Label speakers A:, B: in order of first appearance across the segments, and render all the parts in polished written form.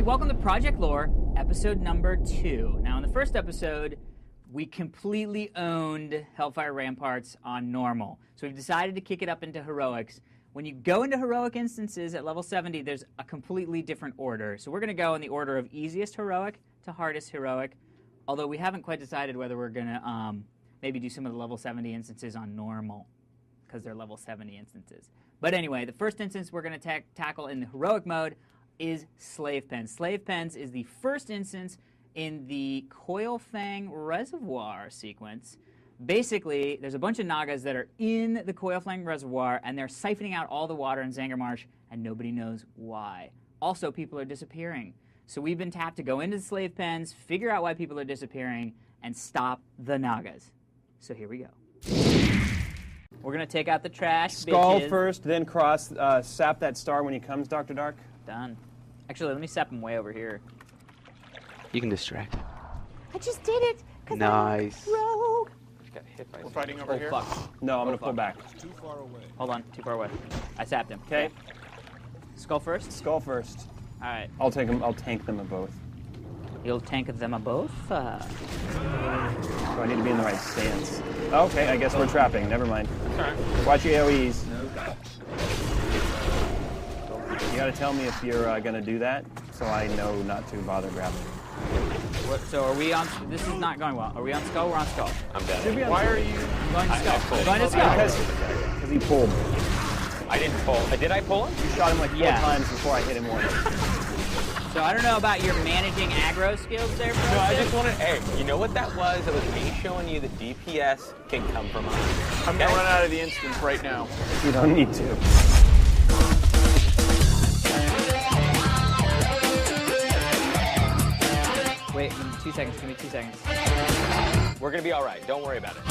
A: welcome to Project Lore, episode number 2. Now, in the first episode, we completely owned Hellfire Ramparts on normal. So we've decided to kick it up into heroics. When you go into heroic instances at level 70, there's a completely different order. So we're going to go in the order of easiest heroic to hardest heroic, although we haven't quite decided whether we're going to maybe do some of the level 70 instances on normal, because they're level 70 instances. But anyway, the first instance we're going to tackle in the heroic mode is Slave Pens. Slave Pens is the first instance in the Coilfang Reservoir sequence. Basically, there's a bunch of Nagas that are in the Coilfang Reservoir, and they're siphoning out all the water in Zangarmarsh, and nobody knows why. Also, people are disappearing. So we've been tapped to go into the Slave Pens, figure out why people are disappearing, and stop the Nagas. So here we go. We're going to take out the trash,
B: Skull
A: bitches.
B: first, then cross, sap that star when he comes, Dr. Dark.
A: Done. Actually, let me sap him way over here.
C: You can distract.
D: I just did it.
C: Nice.
D: Rogue.
C: Got hit by
E: We're fighting over here.
A: Fuck.
B: No, I'm going to pull back.
E: Too far away.
A: Hold on, too far away. I sapped him.
B: Okay.
A: Skull first?
B: Skull first.
A: All right.
B: I'll take him. I'll tank them both.
A: You'll tank them both?
B: So I need to be in the right stance. Okay, I guess we're trapping. Never mind.
E: Alright.
B: Watch your AoEs. You got to tell me if you're going to do that, so I know not to bother grabbing.
A: What, so are we on... This is not going well. Are we on Skull? We're on Skull.
C: I'm dead.
E: Why are you...
A: Going to Skull.
C: pulled.
A: Going to Skull.
B: Because he pulled.
C: I didn't pull. Did I pull him?
B: You shot him like 4
A: Yeah.
B: times before I hit him once.
A: So I don't know about your managing aggro skills there, bro.
C: No, I just wanted. Hey, you know what that was? It was me showing you that DPS can come from us.
E: I'm gonna run out of the instance right now.
B: You don't need to.
A: Wait, 2 seconds. Give me 2 seconds.
C: We're gonna be all right. Don't worry about it.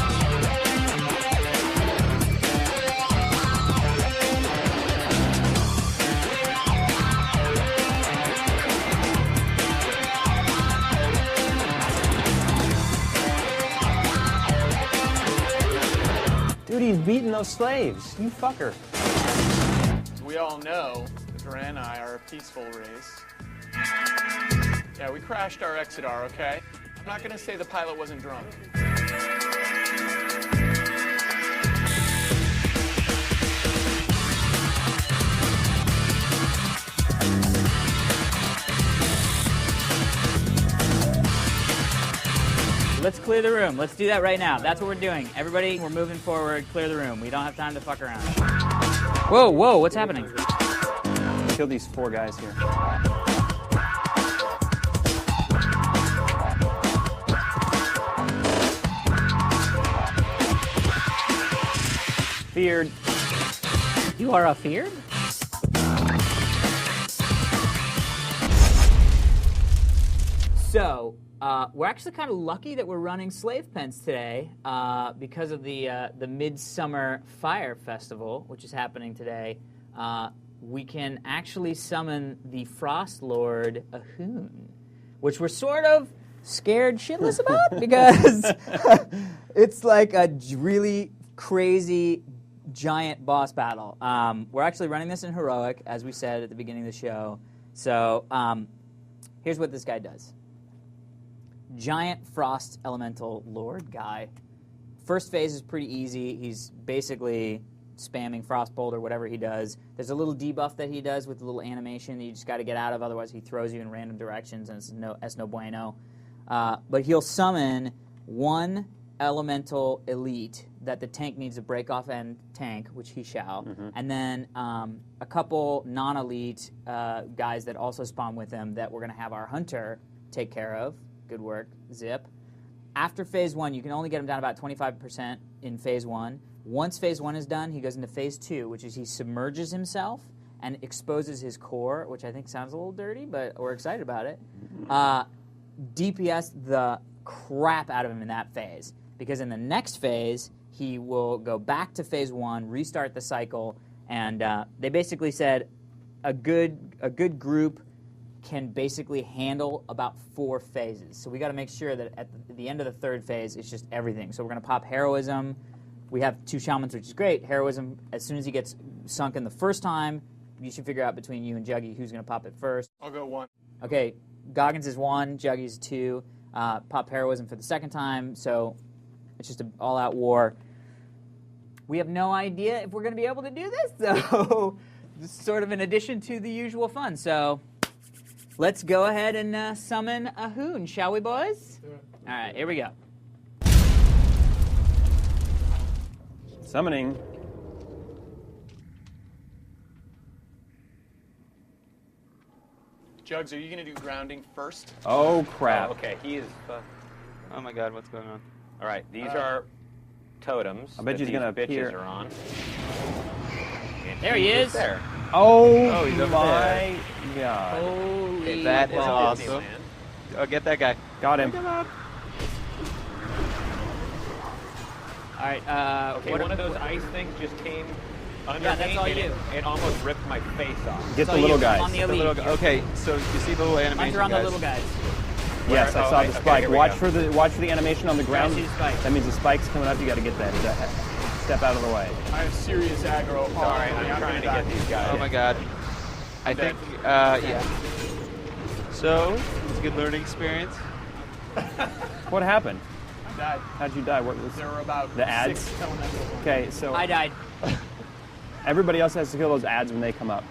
B: Dude, he's beating those slaves. You fucker.
E: So we all know that Duran and I are a peaceful race. Yeah, we crashed our Exodar, okay? I'm not gonna say the pilot wasn't drunk.
A: Let's clear the room. Let's do that right now. That's what we're doing. Everybody, we're moving forward. Clear the room. We don't have time to fuck around. Whoa, whoa, what's happening?
B: Kill these 4 guys here. Feared.
A: You are afeared? So, we're actually kind of lucky that we're running Slave Pens today because of the Midsummer Fire Festival, which is happening today. We can actually summon the Frost Lord Ahune, which we're sort of scared shitless about because it's like a really crazy giant boss battle. We're actually running this in Heroic, as we said at the beginning of the show. So here's what this guy does. Giant Frost Elemental Lord guy. First phase is pretty easy. He's basically spamming Frostbolt or whatever he does. There's a little debuff that he does with a little animation that you just got to get out of, otherwise he throws you in random directions and it's no bueno. But he'll summon 1 elemental elite that the tank needs to break off and tank, which he shall, and then a couple non-elite guys that also spawn with him that we're going to have our hunter take care of. Good work, Zip. After phase 1, you can only get him down about 25% in phase 1. Once phase 1 is done, he goes into phase 2, which is he submerges himself and exposes his core, which I think sounds a little dirty, but we're excited about it. DPS the crap out of him in that phase, because in the next phase, he will go back to phase 1, restart the cycle, and they basically said a good group can basically handle about 4 phases. So we got to make sure that at the end of the 3rd phase, it's just everything. So we're going to pop Heroism. We have 2 Shamans, which is great. Heroism, as soon as he gets sunken the first time, you should figure out between you and Juggy who's going to pop it first.
E: I'll go 1.
A: Okay, Goggins is 1, Juggy's 2. Pop heroism for the second time, so it's just an all-out war. We have no idea if we're going to be able to do this, so this is sort of an addition to the usual fun. So let's go ahead and summon Ahune, shall we, boys? All right, here we go.
B: Summoning.
E: Jugs, are you going to do grounding first?
B: Oh, crap.
C: Okay, he is.
D: Oh my God, what's going on?
C: All right, these are totems.
B: I bet
C: that
B: he's gonna
C: these bitches
B: appear.
C: are on. And
A: There he is.
C: There.
B: Oh,
D: he's over
B: my God.
A: Holy
D: That is
A: balls.
D: awesome. Oh, get that guy.
B: Got him.
A: All right,
C: Okay, one of those ice things just came under
A: Yeah, that's
C: me,
A: all
C: and
A: you.
C: it almost ripped my face off.
B: Get
A: So
B: the little
A: you,
B: guys.
A: on the
D: The
A: elite.
D: little guy. Okay, so you see the little animation,
A: Hunter on the
D: guys?
A: little guys.
B: Yes, I
C: Oh,
B: saw
C: okay,
B: the spike.
C: here we
B: Watch
C: go.
B: for the animation on the ground.
A: see the spike.
B: That means the spike's coming up. You got to get that. Step out of the way.
E: I have serious aggro.
C: Sorry,
E: Oh,
C: I'm trying to get these guys.
D: Oh my God. I think, yeah. So, it's a good learning experience.
B: What happened?
E: I died.
B: How'd you die? What was?
E: There were about
B: The ads?
E: 6 elementals.
B: Okay, so
A: I died.
B: everybody else has to kill those ads when they come up.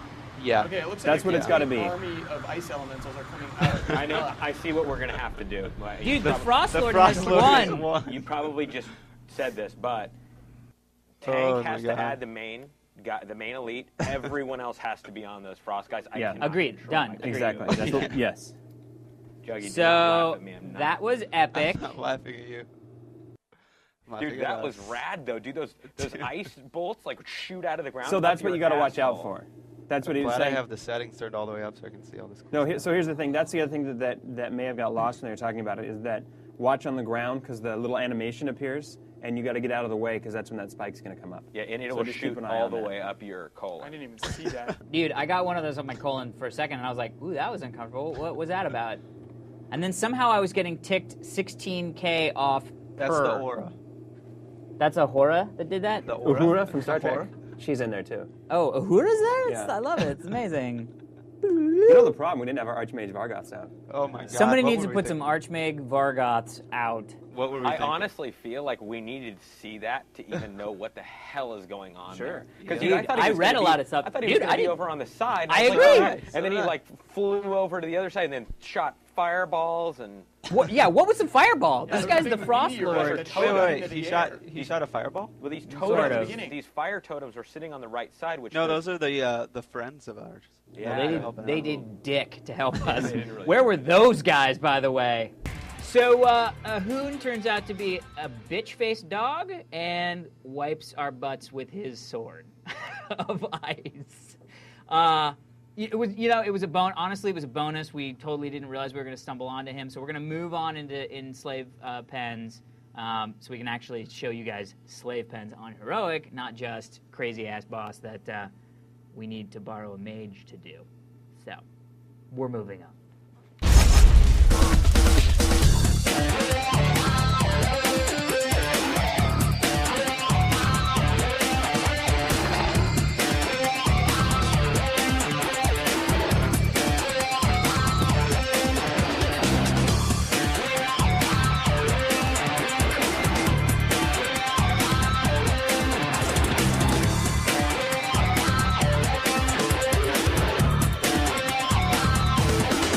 D: Yeah.
E: Okay, it looks
B: That's
E: like
B: what it's gotta
E: an
B: be.
E: army of ice elementals are coming out.
C: I know. I see what we're gonna have to do.
A: Dude, the Frost Lord
D: Frost
A: has
D: Lord has
A: won.
D: won.
C: You probably just said this, but
D: Oh
C: Tank
D: my
C: has to
D: God.
C: add the main guy, the main elite. Everyone else has to be on those frost guys. I
B: Yeah.
C: cannot
A: Agreed.
C: control
A: Done.
C: my
A: Agreed.
B: Exactly.
C: Juggy,
B: That's what, yes.
C: do not laugh
A: So
C: at me. I'm not.
A: that was epic.
D: I'm not laughing at you. I'm laughing
C: Dude,
D: at
C: that was
D: us.
C: rad though. Dude, those ice bolts like shoot out of the ground.
B: So
C: up
B: that's what
C: your
B: you got to watch out
C: asshole.
B: for. That's what he was
D: Glad I
B: saying.
D: have the settings turned all the way up so I can see all this.
B: No, so here's the thing. That's the other thing that may have got lost when they were talking about it is that watch on the ground because the little animation appears and you got to get out of the way because that's when that spike's going to come up.
C: Yeah, and it
B: So
C: will
B: just
C: shoot
B: keep an eye
C: all
B: on
C: the
B: that.
C: way up your
E: I
C: colon.
E: didn't even see that.
A: Dude, I got one of those on my colon for a second, and I was like, ooh, that was uncomfortable. What was that about? And then somehow I was getting ticked 16K off
D: That's
A: per.
D: the aura.
A: That's Ahura that did that?
D: The aura.
B: Uhura from Star Trek.
D: Uhura?
B: She's in there too.
A: Oh, Ahura's there?
B: Yeah.
A: I love it. It's amazing.
B: You know the problem? We didn't have our Archmage Vargoths out.
D: Oh my God.
A: Somebody
D: what
A: needs to
D: were we
A: put some
D: thinking?
A: Archmage Vargoths out.
D: What were we
C: I
D: thinking?
C: honestly feel like we needed to see that to even know what the hell is going on
B: Sure.
C: there. Because
A: Dude, I read a lot of stuff.
C: I thought he
A: Dude,
C: was going
A: I
C: to be
A: didn't-
C: over on the side. and
A: I
C: was like,
A: agree.
C: "Oh, yeah." And then he like flew over to the other side and then shot fireballs and.
A: What, yeah, what was the fireball? This guy's the
E: Big
A: Frost
E: meteor
A: Lord.
E: that
D: Wait,
E: shot
D: wait,
E: into
D: he
E: the
D: shot.
E: air.
D: He shot a fireball.
C: Well, these
A: Sort
C: totems,
A: of.
E: Beginning.
C: these fire totems are sitting on the right side, which
D: No,
C: there's-
D: those are the friends of ours.
C: Yeah,
A: They
C: they're
A: did,
D: helping
A: they
D: out.
A: did dick to help us.
C: they didn't really
A: Where
C: do
A: were those guys, by the way? So, Ahune turns out to be a bitch-faced dog and wipes our butts with his sword of ice. It was a bonus. Honestly, it was a bonus. We totally didn't realize we were going to stumble onto him. So we're going to move on in slave pens, so we can actually show you guys slave pens on heroic, not just crazy ass boss that we need to borrow a mage to do. So we're moving on.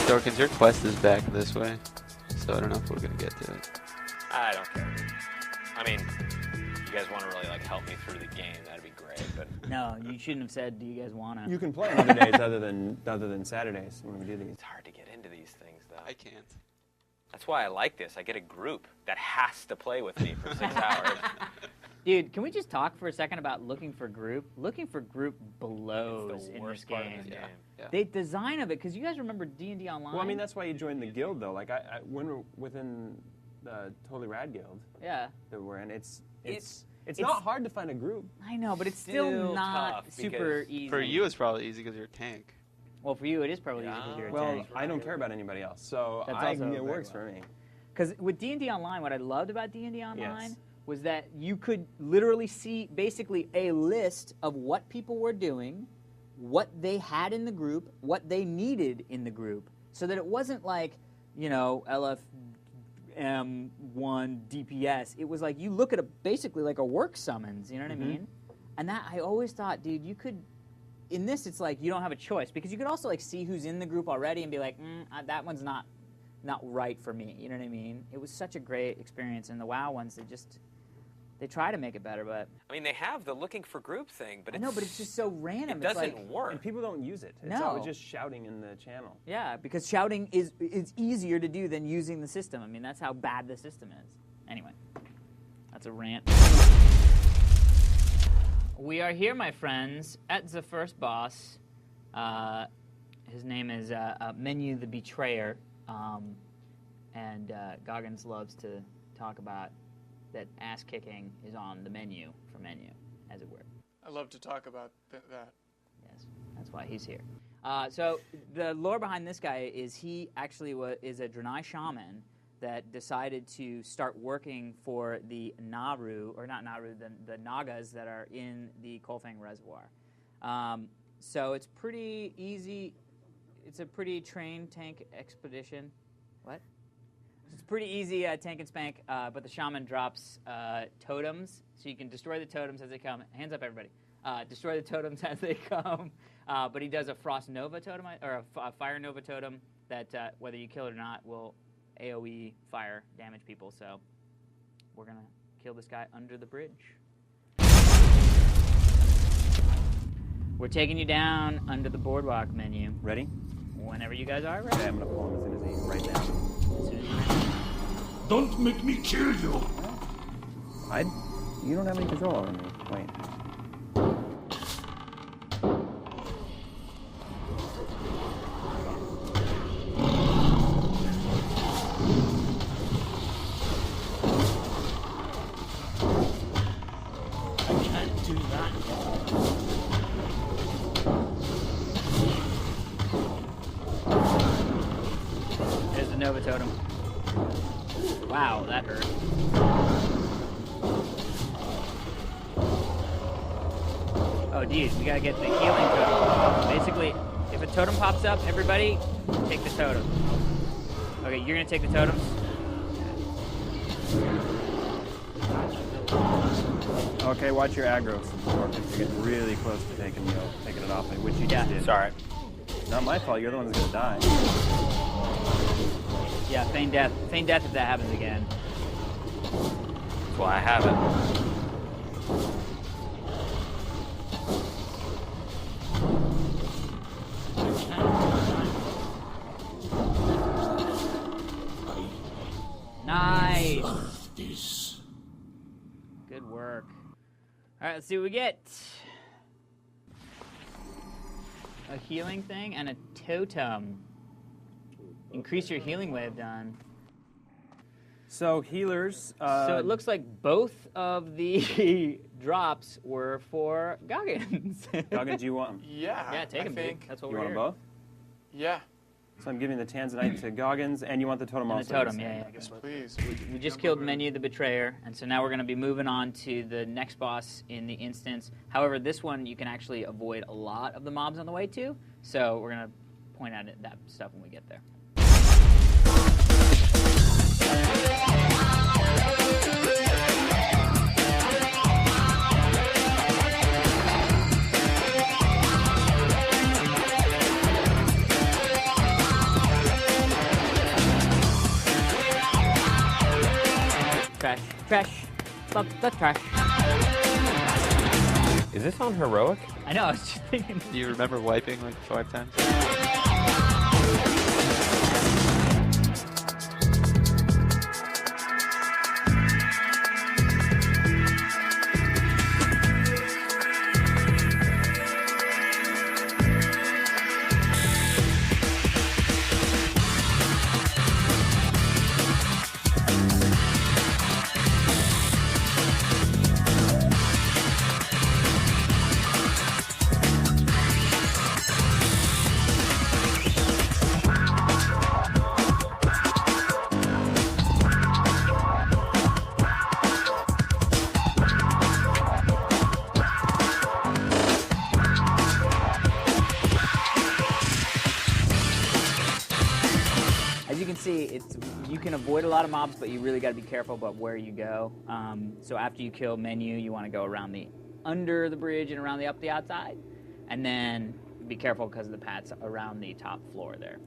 D: Dorkins, your quest is back this way, so I don't know if we're gonna get to it.
C: I don't care. I mean, you guys want to really like help me through the game, that'd be great. But
A: No, you shouldn't have said, do you guys want to?
B: You can play on other days other than Saturdays when we do these.
C: it's hard to get into these things, though.
D: I can't.
C: That's why I like this. I get a group that has to play with me for 6 hours.
A: Dude, can we just talk for a second about looking for group? Looking for group blows
C: It's the
A: in this
C: worst part of
A: game.
C: this game.
D: Yeah.
A: The design of it, because you guys remember D&D Online?
B: Well, I mean that's why you joined the guild though. Like when we're within the Totally Rad Guild
A: Yeah,
B: that we're in, it's
A: it's-
B: not hard to find a group.
A: I know, but it's still
C: Still
A: not
C: tough,
A: super
C: because
A: easy.
D: For you, it's probably easy because you're a tank.
A: Well, for you, it is probably easy because you're a
B: Well,
A: tank.
B: I don't care about anybody else, so
A: That's
B: it
A: also
B: works
A: very
B: for me.
A: Because with D&D Online, what I loved about D&D Online
B: Yes.
A: was that you could literally see basically a list of what people were doing, what they had in the group, what they needed in the group, so that it wasn't like, you know, LFM1 DPS. It was like you look at basically like a work summons, you know what I mean? And that I always thought, dude, you could. In this, it's like you don't have a choice because you could also like see who's in the group already and be like, that one's not right for me. You know what I mean? It was such a great experience, and the WoW ones, they try to make it better, but
C: I mean, they have the looking for group thing, but
A: it's just so random.
C: It doesn't
A: it's like,
C: work.
B: And people don't use it. It's
A: No.
B: always just shouting in the channel.
A: Yeah, because shouting is easier to do than using the system. I mean, that's how bad the system is. Anyway, that's a rant. We are here, my friends, at the first boss. His name is Menu the Betrayer, and Goggins loves to talk about that ass-kicking is on the menu for menu, as it were.
E: I love to talk about that.
A: Yes, that's why he's here. So the lore behind this guy is he actually is a Draenei shaman that decided to start working for the Naru, or not Naru, the Nagas that are in the Coilfang Reservoir. So it's pretty easy. It's a pretty trained tank expedition. What? It's pretty easy tank and spank, but the shaman drops totems, so you can destroy the totems as they come. Hands up, everybody. Destroy the totems as they come. But he does a Frost Nova totem, or a Fire Nova totem that, whether you kill it or not, will AoE fire damage people. So we're going to kill this guy under the bridge. We're taking you down under the boardwalk menu.
B: Ready?
A: Whenever you guys are ready.
B: Okay, I'm going to pull him as soon as he right now.
A: As soon as you're ready.
F: Don't make me kill you.
B: You don't have any control over me. Wait.
F: I can't do that.
A: There's the Nova totem. Wow, that hurt. Oh, geez, we gotta get the healing totem. Basically, if a totem pops up, everybody take the totem. Okay, you're gonna take the totems.
B: Okay, watch your aggros. Or if you're getting really close to taking it off, which you just did.
C: Sorry.
B: Not my fault. You're the one that's gonna die.
A: Yeah, feign death. Feign death if that happens again.
C: That's why I have it.
A: Nice.
F: This.
A: Good work. All right, let's see what we get. A healing thing and a totem. Increase your healing wave done.
B: So healers.
A: So it looks like both of the drops were for Goggins.
B: Goggins, do you want them?
E: Yeah.
A: Yeah, take
E: I
A: them, dude.
E: think.
A: That's what
B: You
A: we're
B: want
A: here.
B: them both?
E: Yeah.
B: So I'm giving the Tanzanite to Goggins, and you want the totem
A: And
B: also.
A: the totem, yeah.
E: Yes, please.
A: We just killed Menu the Betrayer, and so now we're going to be moving on to the next boss in the instance. However, this one you can actually avoid a lot of the mobs on the way to, so we're going to point out that stuff when we get there. Trash. Trash. Love the trash.
C: Is this on heroic?
A: I know, I was just thinking.
D: Do you remember wiping like 5 times?
A: As you can see, you can avoid a lot of mobs, but you really got to be careful about where you go. So after you kill Menu, you want to go around the under the bridge and around the outside, and then be careful because of the paths around the top floor there.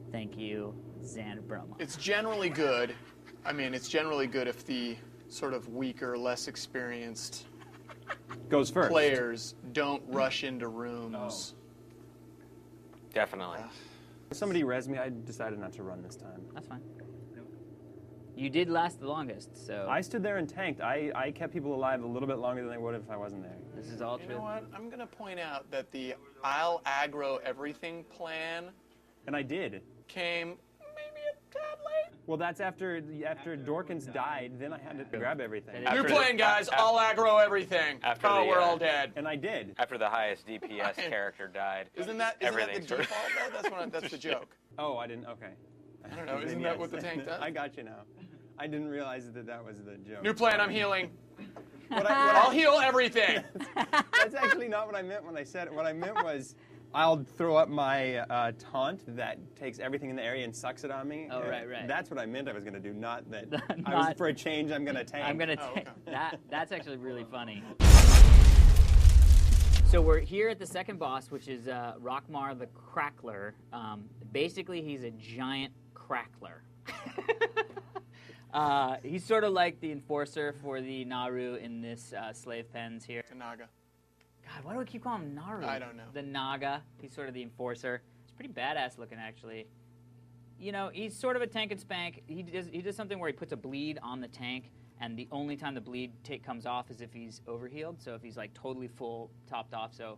A: Thank you, Xanbroma.
E: It's generally good. I mean, it's generally good if the sort of weaker, less experienced
B: Goes first.
E: players don't rush into rooms.
C: Definitely.
B: Somebody res me. I decided not to run this time.
A: That's fine. You did last the longest, so
B: I stood there and tanked. I kept people alive a little bit longer than they would if I wasn't there.
A: this is all
E: You
A: true.
E: know what? I'm going to point out that the I'll aggro everything plan
B: And I did.
E: came maybe a tad late.
B: Well, that's after Dorkins died. Then I had to grab everything.
A: That is-
E: New plan, guys. I'll aggro everything.
C: After
E: Oh,
C: the,
E: we're all dead.
B: And I did.
C: After the highest DPS character died,
E: Isn't that the
C: everything
E: default,
C: started-
E: though? That's the joke.
B: Oh, I didn't. Okay.
E: I don't know. Isn't that what the tank does?
B: I got you now. I didn't realize that was the joke.
E: New plan, I'm healing.
B: What
E: I'll heal everything.
B: That's actually not what I meant when I said it. What I meant was, I'll throw up my taunt that takes everything in the area and sucks it on me.
A: Oh, right.
B: That's what I meant I was going to do, not that
A: Not-
B: for a change I'm going to tank.
A: I'm gonna
E: Oh,
A: take
E: okay.
A: That's actually really funny. So we're here at the second boss, which is Rockmar the Crackler. Basically, he's a giant crackler. He's sort of like the enforcer for the Naru in this slave pens here.
E: Naga.
A: God, why do I keep calling him Naru?
E: I don't know.
A: The Naga. He's sort of the enforcer. He's pretty badass looking, actually. You know, he's sort of a tank and spank. He does something where he puts a bleed on the tank, and the only time the bleed comes off is if he's overhealed. So if he's like totally full topped off. So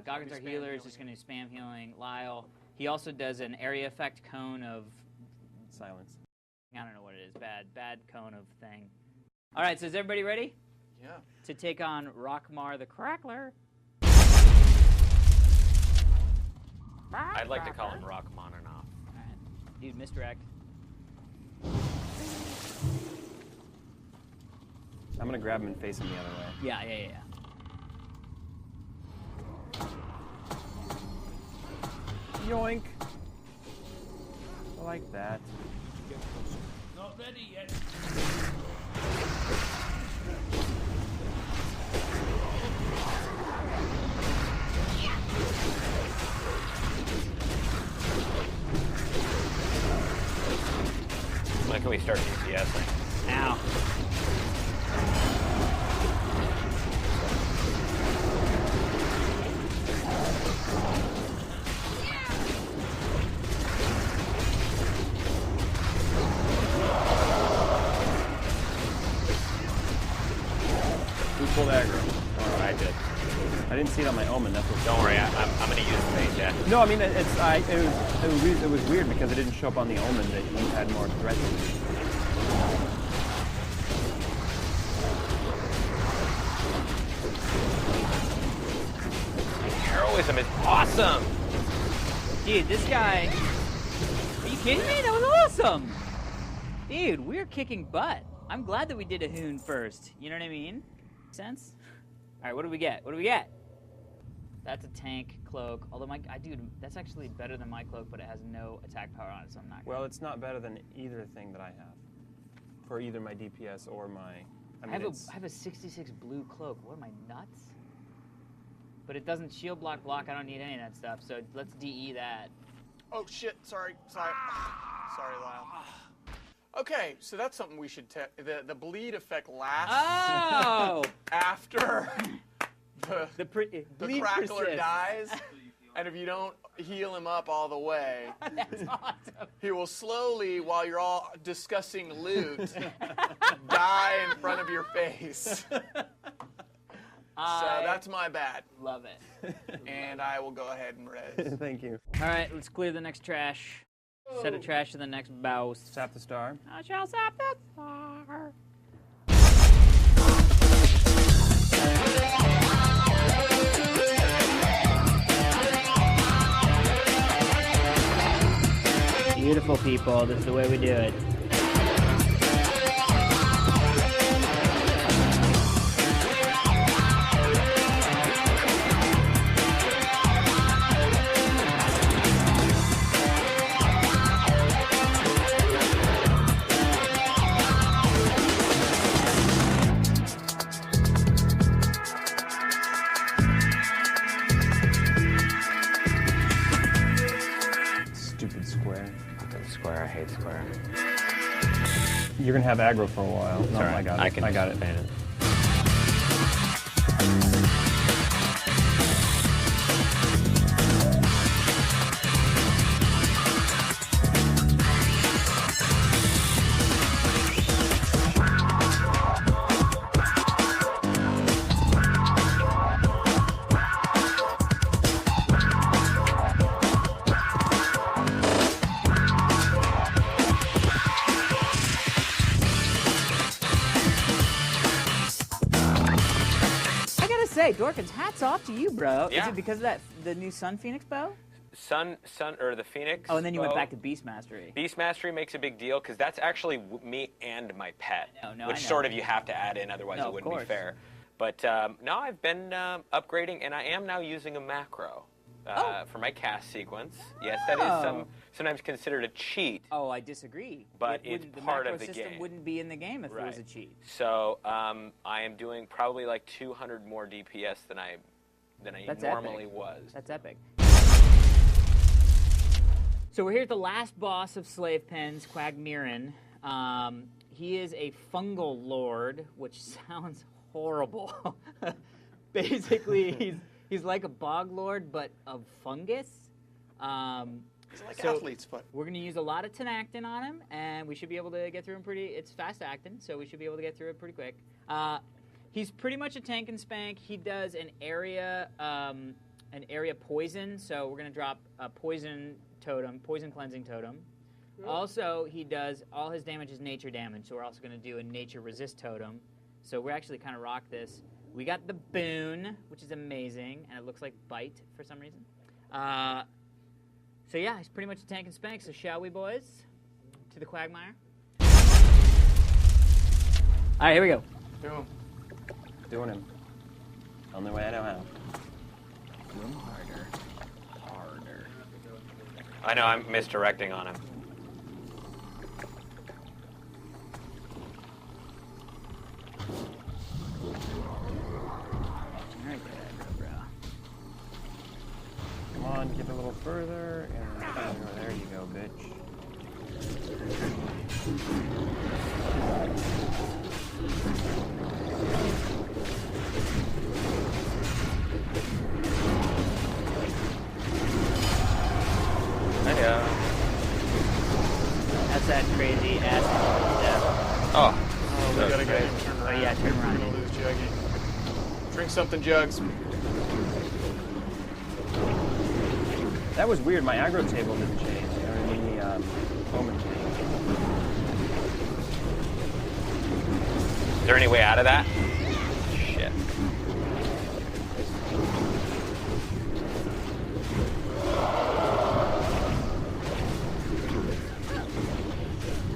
A: Goggins, our healer, is just going to spam healing. Lyle. He also does an area effect cone of
B: Silence.
A: I don't know what it is. Bad cone of thing. All right, so is everybody ready
E: Yeah.
A: to take on Rockmar the Crackler?
C: I'd like to call him Rachmaninoff.
A: All right. Dude, misdirect.
B: I'm going to grab him and face him the other way.
A: Yeah.
B: Yoink. I like that.
F: Not ready yet.
C: When can we start DPSing?
A: Now.
B: Who pulled aggro?
C: Oh, I did.
B: I didn't see it on my omen. That's what.
C: Don't worry, I'm going to use phase, yeah.
B: No, I mean it was weird because it didn't show up on the omen that you had more threats.
C: Heroism is awesome!
A: Dude, this guy... Are you kidding me? That was awesome! Dude, we're kicking butt. I'm glad that we did Ahune first. You know what I mean? Sense? All right, what do we get? That's a tank cloak. Although dude, that's actually better than my cloak, but it has no attack power on it, so I'm not.
B: Well, it's not better than either thing that I have. For either my DPS or my. I mean,
A: I have a 66 blue cloak. What am I, nuts? But it doesn't shield block. I don't need any of that stuff. So let's DE that.
E: Oh shit! Sorry, Lyle. Okay, so that's something we should the bleed effect lasts
A: Oh!
E: after the
A: bleed
E: crackler
A: persists.
E: dies, and if you don't heal him up all the way,
A: That's awesome.
E: he will slowly, while you're all discussing loot, die in front of your face. So that's my bad,
A: Love it.
E: and I will go ahead and res.
B: Thank you.
A: All right, let's clear the next trash. Set of trash to the next boss.
B: Sap the star.
A: I shall sap the star. Beautiful people, this is the way we do it.
C: I hate square.
B: You're gonna have aggro for a while. No,
C: Sorry,
B: I got it. I got it.
C: Fan it.
A: Say, Dorkins, hats off to you, bro.
C: Yeah.
A: Is it because of the new Sun Phoenix bow?
C: Or the Phoenix.
A: Oh, and then you went
C: bow.
A: back to Beast Mastery.
C: Beast Mastery makes a big deal because that's actually me and my pet,
A: No,
C: which
A: I know.
C: sort of you have to add in, otherwise
A: No,
C: it
A: of
C: wouldn't be
A: course.
C: fair. But no, I've been upgrading, and I am now using a macro for my cast sequence. Yes, that is sometimes considered a cheat.
A: Oh, I disagree.
C: But it's
A: the
C: part
A: macro
C: of the
A: system
C: game.
A: wouldn't be in the game if it was a
C: Right.
A: cheat.
C: So I am doing probably like 200 more DPS than I
A: That's
C: normally
A: epic.
C: was.
A: That's epic. So we're here at the last boss of Slave Pens, Quagmiran. He is a fungal lord, which sounds horrible. Basically, he's like a bog lord, but of fungus.
E: It's like
A: So-
E: athlete's foot.
A: We're going to use a lot of tenactin on him, and we should be able to get through him pretty... It's fast acting, so we should be able to get through it pretty quick. He's pretty much a tank and spank. He does an area poison, so we're going to drop a poison totem, poison cleansing totem. Also, he does... All his damage is nature damage, so we're also going to do a nature resist totem. So we're actually kind of rock this. We got the boon, which is amazing, and it looks like bite for some reason. So yeah, he's pretty much a tank and spank. So shall we, boys? To the Quagmire. All right, here we go.
E: Do 'em.
B: Doing him. Only way I know how.
A: Room harder. Harder.
C: I know I'm misdirecting on him.
A: All right, bro.
B: Come on, get a little further. And there you go, bitch.
A: That's that crazy ass death.
C: Oh,
E: We gotta get him turned
A: Oh
E: around.
A: yeah, turn
E: We're
A: around.
E: gonna lose Juggy. Drink something, Jugs.
B: That was weird. My aggro table didn't change. I mean, the moment changed.
C: is there any way out of that? Shit.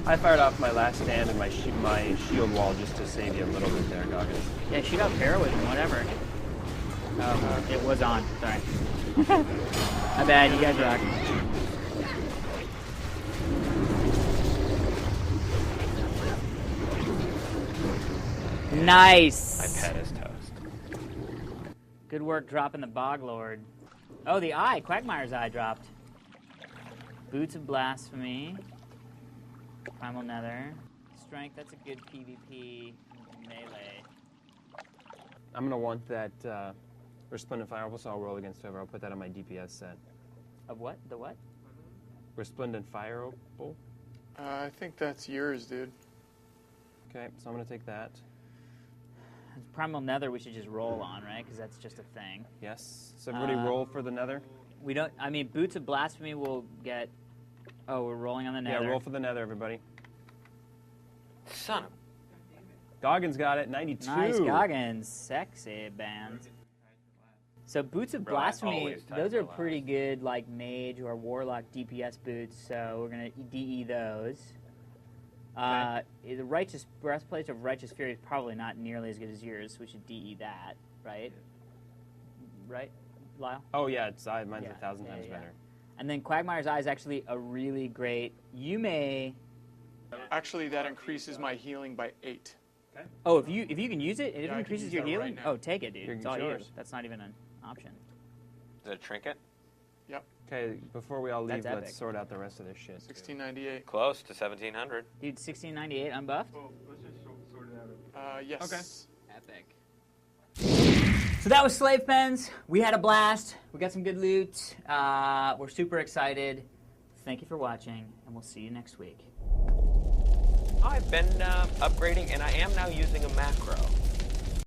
B: I fired off my last stand and my shield wall just to save you a little bit there, Goggins.
A: Yeah, shoot out heroism, whatever. Oh, it was on. Sorry. My bad. You guys rock. Nice.
C: My pet is toast.
A: Good work dropping the Bog Lord. Oh, the eye. Quagmire's eye dropped. Boots of Blasphemy. Primal Nether. Strength, that's a good PvP melee.
B: I'm going to want that Resplendent Fireball, so I'll roll against whoever. I'll put that on my DPS set.
A: Of what? The what?
B: Resplendent Fireball?
E: I think that's yours, dude.
B: Okay, so I'm going to take that.
A: Primal Nether we should just roll on, right? Because that's just a thing.
B: Yes. So everybody roll for the Nether?
A: We don't... I mean, Boots of Blasphemy will get... Oh, we're rolling on the Nether.
B: Yeah, roll for the Nether, everybody.
C: Son of...
B: Goggins got it, 92.
A: Nice, Goggins. Sexy band. So Boots of
C: Bro, I
A: Blasphemy,
C: always type
A: those are
C: for last.
A: pretty good, like, mage or warlock DPS boots, so we're going to DE those. The Righteous Breastplate of Righteous Fury is probably not nearly as good as yours, so we should DE that, right? Right, Lyle?
B: Oh, yeah, mine's
A: Yeah,
B: 1,000
A: yeah,
B: times
A: yeah.
B: better.
A: And then Quagmire's Eye is actually a really great... You may...
E: Actually, that increases my healing by 8.
A: Oh, if you can use it,
E: Yeah, I
A: it
E: can
A: increases
E: use
A: your
E: that right
A: healing?
E: now.
A: Oh, take it, dude.
B: You're
A: It's all
B: yours.
A: yours. That's not even an option.
C: Is it a trinket?
E: Yep.
B: Okay, before we all leave,
A: That's epic.
B: let's sort out the rest of this shit.
E: 1698.
C: Close to 1700.
A: Dude, 1698 unbuffed?
B: Well, let's just sort it out.
E: Yes.
A: Epic. So that was Slave Pens. We had a blast. We got some good loot. We're super excited. Thank you for watching, and we'll see you next week.
C: I've been upgrading, and I am now using a macro.